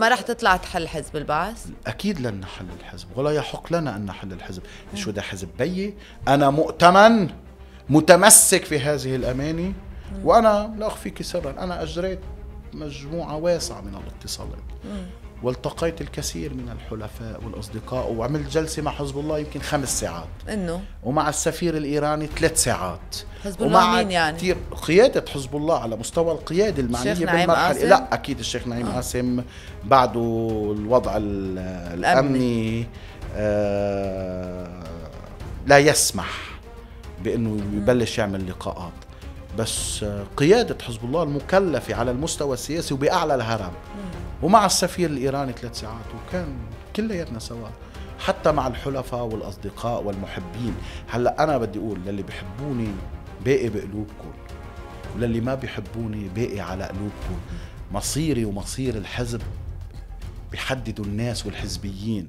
ما رح تطلع تحل حزب البعث؟ أكيد لن نحل الحزب، ولا يحق لنا أن نحل الحزب. شو ده حزب بيي؟ أنا مؤتمن متمسك في هذه الأماني. وأنا لا أخفيك سرا، أنا أجريت مجموعة واسعة من الاتصالات، والتقيت الكثير من الحلفاء والأصدقاء، وعملت جلسة مع حزب الله يمكن 5 ساعات، ومع السفير الإيراني 3 ساعات. حزب الله مين يعني؟ كتير قيادة حزب الله على مستوى القيادة المعنية بالمرحلة. لا أكيد الشيخ نعيم قاسم بعده الوضع الأمني لا يسمح بأنه يبلش يعمل لقاءات، بس قيادة حزب الله المكلفة على المستوى السياسي وبأعلى الهرم، ومع السفير الإيراني 3 ساعات، وكان كلياتنا سوا، حتى مع الحلفاء والأصدقاء والمحبين. هلأ أنا بدي أقول للي بيحبوني باقي بقلوبكم، وللي ما بيحبوني باقي على قلوبكم. مصيري ومصير الحزب بيحددوا الناس والحزبيين.